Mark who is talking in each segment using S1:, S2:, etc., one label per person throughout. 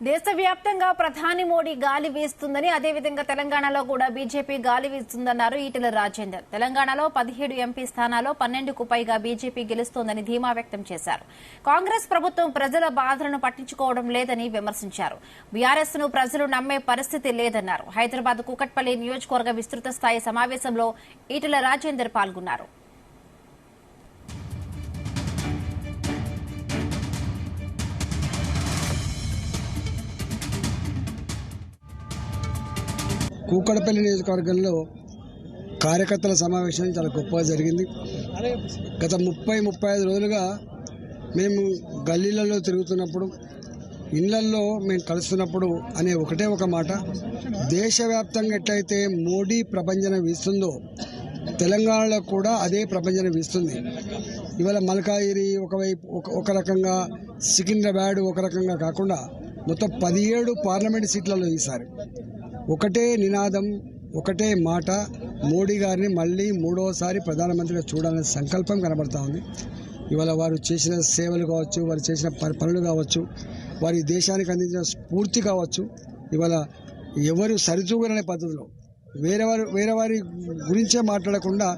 S1: దేశవ్యాప్తంగా ప్రధాని మోడీ గాలి వీస్తుందని, అదేవిధంగా తెలంగాణలో కూడా బీజేపీ గాలి వీస్తుందన్నారు ఈటెల రాజేందర్. తెలంగాణలో 17 ఎంపీ స్థానాల్లో 12కు పైగా బీజేపీ గెలుస్తోందని ధీమా వ్యక్తం చేశారు. కాంగ్రెస్ ప్రభుత్వం ప్రజల బాధలను పట్టించుకోవడం లేదని విమర్శించారు. బీఆర్ఎస్ ను ప్రజలు నమ్మే పరిస్థితి లేదన్నారు. హైదరాబాద్ కూకట్పల్లి నియోజకవర్గ విస్తృత స్థాయి సమావేశంలో ఈటెల రాజేందర్ పాల్గొన్నారు.
S2: కూకట్పల్లి నియోజకవర్గంలో కార్యకర్తల సమావేశం చాలా గొప్పగా జరిగింది. గత 30-35 రోజులుగా మేము గల్లీలలో తిరుగుతున్నప్పుడు, ఇళ్లల్లో మేము కలుస్తున్నప్పుడు అనే ఒకటే ఒక మాట, దేశవ్యాప్తంగా ఎట్లయితే మోడీ ప్రభంజనం వీస్తుందో తెలంగాణలో కూడా అదే ప్రభంజనం వీస్తుంది. ఇవాళ మల్కాయిరి ఒకవైపు ఒక రకంగా, సికింద్రాబాద్ ఒక రకంగా కాకుండా మొత్తం 17 పార్లమెంట్ సీట్లలో ఈసారి ఒకటే నినాదం, ఒకటే మాట, మోడీ గారిని మళ్ళీ మూడోసారి ప్రధానమంత్రిగా చూడాలనే సంకల్పం కనబడతా ఉంది. ఇవాళ వారు చేసిన సేవలు కావచ్చు, వారు చేసిన పనులు కావచ్చు, వారి దేశానికి అందించిన స్ఫూర్తి కావచ్చు, ఇవాళ ఎవరు సరిచూగలనే పద్ధతిలో వేరే వారి గురించే మాట్లాడకుండా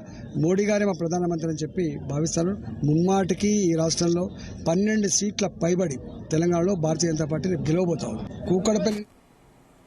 S2: మోడీ గారే మా ప్రధానమంత్రి అని చెప్పి భావిస్తారు. ముమ్మాటికి ఈ రాష్ట్రంలో 12 సీట్ల పైబడి తెలంగాణలో భారతీయ జనతా పార్టీ గెలవబోతా ఉంది. కూకట్పల్లి